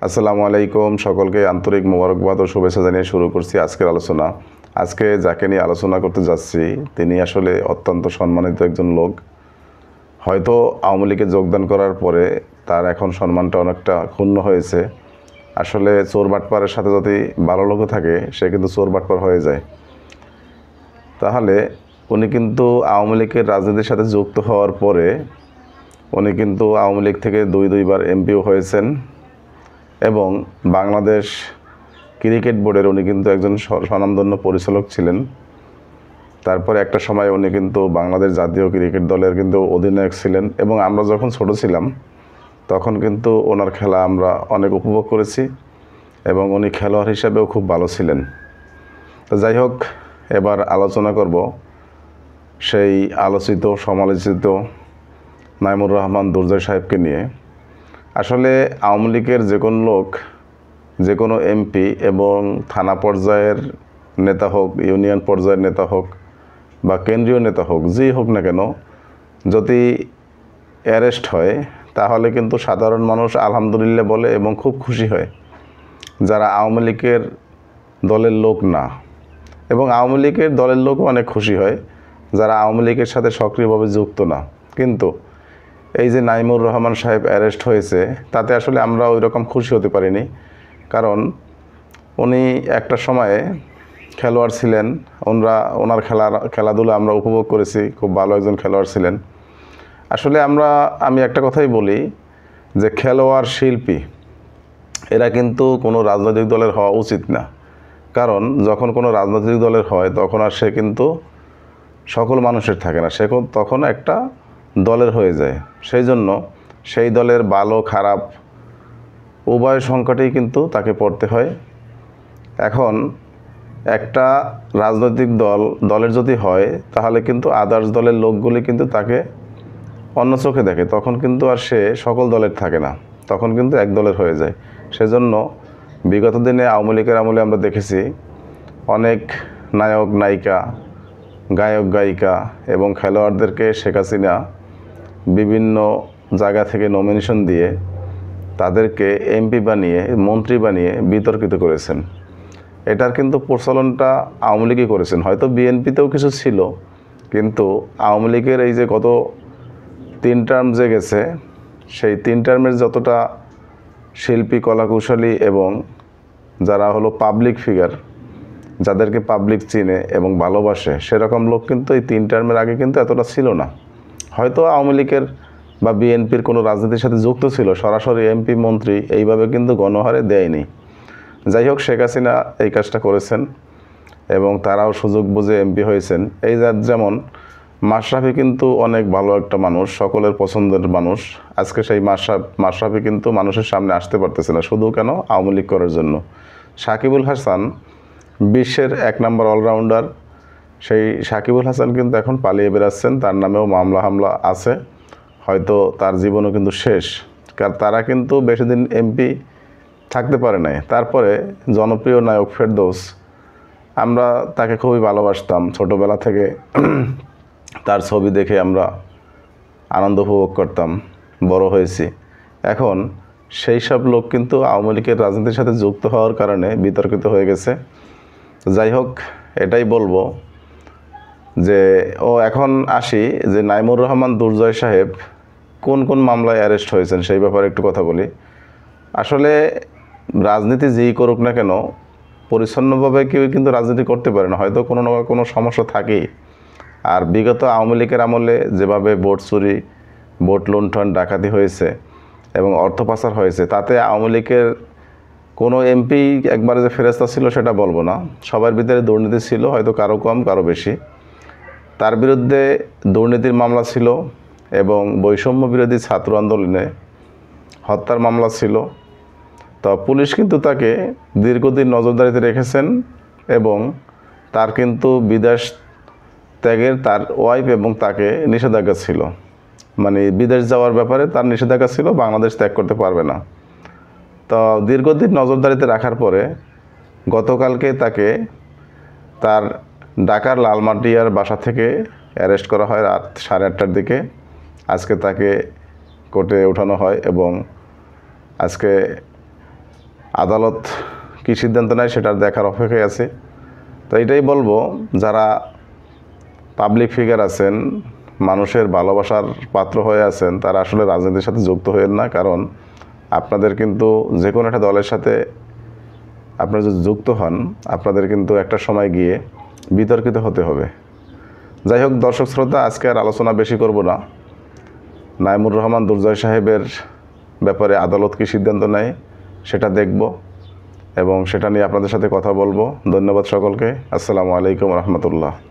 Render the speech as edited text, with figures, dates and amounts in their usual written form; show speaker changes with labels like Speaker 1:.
Speaker 1: আসসালামু আলাইকুম, সকলকে আন্তরিক মোবারকবাদ ও শুভেচ্ছা জানিয়ে শুরু করছি আজকের আলোচনা। আজকে যাকে নিয়ে আলোচনা করতে যাচ্ছি তিনি আসলে অত্যন্ত সম্মানিত একজন লোক। হয়তো আওয়ামী লীগে যোগদান করার পরে তার এখন সম্মানটা অনেকটা ক্ষুণ্ণ হয়েছে। আসলে চোর বাটপারের সাথে যদি ভালো লোকও থাকে সে কিন্তু চোর বাটপার হয়ে যায়। তাহলে উনি কিন্তু আওয়ামী লীগের রাজনীতির সাথে যুক্ত হওয়ার পরে উনি কিন্তু আওয়ামী লীগ থেকে দুইবার এমপিও হয়েছেন এবং বাংলাদেশ ক্রিকেট বোর্ডের উনি কিন্তু একজন স্বনামধন্য পরিচালক ছিলেন। তারপরে একটা সময় উনি কিন্তু বাংলাদেশ জাতীয় ক্রিকেট দলের কিন্তু অধিনায়ক ছিলেন এবং আমরা যখন ছোট ছিলাম তখন কিন্তু ওনার খেলা আমরা অনেক উপভোগ করেছি এবং উনি খেলোয়াড় হিসাবেও খুব ভালো ছিলেন। তো যাই হোক, এবার আলোচনা করব সেই আলোচিত সমালোচিত নাইমুর রহমান দুর্জয় সাহেবকে নিয়ে। আসলে আওয়ামী লীগের যে কোনো লোক, যে কোনো এমপি এবং থানা পর্যায়ের নেতা হোক, ইউনিয়ন পর্যায়ের নেতা হোক বা কেন্দ্রীয় নেতা হোক, যেই হোক না কেন, যদি অ্যারেস্ট হয় তাহলে কিন্তু সাধারণ মানুষ আলহামদুলিল্লাহ বলে এবং খুব খুশি হয়, যারা আওয়ামী লীগের দলের লোক না। এবং আওয়ামী লীগের দলের লোকও অনেক খুশি হয় যারা আওয়ামী লীগের সাথে সক্রিয়ভাবে যুক্ত না। কিন্তু এই যে নাইমুর রহমান সাহেব অ্যারেস্ট হয়েছে তাতে আসলে আমরা ওই রকম খুশি হতে পারিনি, কারণ উনি একটা সময়ে খেলোয়াড় ছিলেন। ওনার খেলাধুলা আমরা উপভোগ করেছি, খুব ভালো একজন খেলোয়াড় ছিলেন। আসলে আমি একটা কথাই বলি যে খেলোয়াড় শিল্পী এরা কিন্তু কোনো রাজনৈতিক দলের হওয়া উচিত না, কারণ যখন কোনো রাজনৈতিক দলের হয় তখন আর সে কিন্তু সকল মানুষের থাকে না, সে তখন একটা দলের হয়ে যায়। সেই জন্য সেই দলের ভালো খারাপ উভয় সংকটেই কিন্তু তাকে পড়তে হয়। এখন একটা রাজনৈতিক দলের যদি হয় তাহলে কিন্তু আদার্স দলের লোকগুলি কিন্তু তাকে অন্য চোখে দেখে, তখন কিন্তু আর সে সকল দলের থাকে না, তখন কিন্তু এক দলের হয়ে যায়। সেজন্য বিগত দিনে আওয়ামী লীগের আমলে আমরা দেখেছি অনেক নায়ক নায়িকা, গায়ক গায়িকা এবং খেলোয়াড়দেরকে শেখ হাসিনা বিভিন্ন জায়গা থেকে নমিনেশন দিয়ে তাদেরকে এমপি বানিয়ে, মন্ত্রী বানিয়ে বিতর্কিত করেছেন। এটার কিন্তু প্রচলনটা আওয়ামী লীগই করেছেন, হয়তো বিএনপিতেও কিছু ছিল, কিন্তু আওয়ামী লীগের এই যে গত 3 টার্ম যে গেছে, সেই 3 টার্মের যতটা শিল্পী, কলাকুশলী এবং যারা হলো পাবলিক ফিগার, যাদেরকে পাবলিক চিনে এবং ভালোবাসে, সেরকম লোক কিন্তু এই 3 টার্মের আগে কিন্তু এতটা ছিল না। হয়তো আওয়ামী লীগের বা বিএনপির কোনো রাজনীতির সাথে যুক্ত ছিল, সরাসরি এমপি মন্ত্রী এইভাবে কিন্তু গণহারে দেয়নি। যাই হোক, শেখ হাসিনা এই কাজটা করেছেন এবং তারাও সুযোগ বুঝে এমপি হয়েছেন। এই যেমন মাশরাফি কিন্তু অনেক ভালো একটা মানুষ, সকলের পছন্দের মানুষ। আজকে সেই মাশরাফি কিন্তু মানুষের সামনে আসতে পারতেছে না, শুধু কেন? আওয়ামী লীগ করার জন্য। সাকিবুল হাসান বিশ্বের 1 নম্বর অলরাউন্ডার, সেই সাকিবুল হাসান কিন্তু এখন পালিয়ে বেড়াচ্ছেন, তার নামেও মামলা হামলা আছে, হয়তো তার জীবনও কিন্তু শেষ। কারণ তারা কিন্তু বেশি দিন এমপি থাকতে পারে নাই। তারপরে জনপ্রিয় নায়ক ফেরদৌস, আমরা তাকে খুবই ভালোবাসতাম, ছোটোবেলা থেকে তার ছবি দেখে আমরা আনন্দ উপভোগ করতাম, বড় হয়েছি। এখন সেই সব লোক কিন্তু আওয়ামী লীগের রাজনীতির সাথে যুক্ত হওয়ার কারণে বিতর্কিত হয়ে গেছে। যাই হোক, এটাই বলবো যে এখন আসি যে নাইমুর রহমান দুর্জয় সাহেব কোন কোন মামলায় অ্যারেস্ট হয়েছেন সেই ব্যাপারে একটু কথা বলি। আসলে রাজনীতি যেই করুক না কেন, পরিচ্ছন্নভাবে কেউ কিন্তু রাজনীতি করতে পারে না, হয়তো কোনো না কোনো সমস্যা থাকেই। আর বিগত আওয়ামী লীগের আমলে যেভাবে ভোট চুরি, ভোট লুণ্ঠন, ডাকাতি হয়েছে এবং অর্থ পাচার হয়েছে, তাতে আওয়ামী লীগের কোনো এমপি একবারে যে ফেরেস্তা ছিল সেটা বলবো না, সবার ভিতরে দুর্নীতি ছিল, হয়তো কারো কম কারো বেশি। তার বিরুদ্ধে দুর্নীতির মামলা ছিল এবং বৈষম্য বিরোধী ছাত্র আন্দোলনে হত্যার মামলা ছিল। তো পুলিশ কিন্তু তাকে দীর্ঘদিন নজরদারিতে রেখেছেন এবং তার কিন্তু বিদেশ ত্যাগের তার ওয়াইফ এবং তাকে নিষেধাজ্ঞা ছিল, মানে বিদেশ যাওয়ার ব্যাপারে তার নিষেধাজ্ঞা ছিল, বাংলাদেশ ত্যাগ করতে পারবে না। তো দীর্ঘদিন নজরদারিতে রাখার পরে গতকালকে তাকে তার ঢাকার লালমাটিয়ার বাসা থেকে অ্যারেস্ট করা হয় রাত 8:30টার দিকে। আজকে তাকে কোর্টে ওঠানো হয় এবং আজকে আদালত কী সিদ্ধান্ত নেয় সেটার দেখার অপেক্ষায় আছে। তো এটাই বলবো, যারা পাবলিক ফিগার আছেন, মানুষের ভালোবাসার পাত্র হয়ে আছেন, তারা আসলে রাজনীতির সাথে যুক্ত হয়েন না। কারণ আপনাদের কিন্তু যে কোনো একটা দলের সাথে আপনারা যদি যুক্ত হন, আপনাদের কিন্তু একটা সময় গিয়ে বিতর্কিত হতে হবে। যাই হোক দর্শক শ্রোতা, আজকে আর আলোচনা বেশি করব না। নাইমুর রহমান দুর্জয় সাহেবের ব্যাপারে আদালত কী সিদ্ধান্ত নেয় সেটা দেখব এবং সেটা নিয়ে আপনাদের সাথে কথা বলবো। ধন্যবাদ সকলকে। আসসালামু আলাইকুম রহমতুল্লাহ।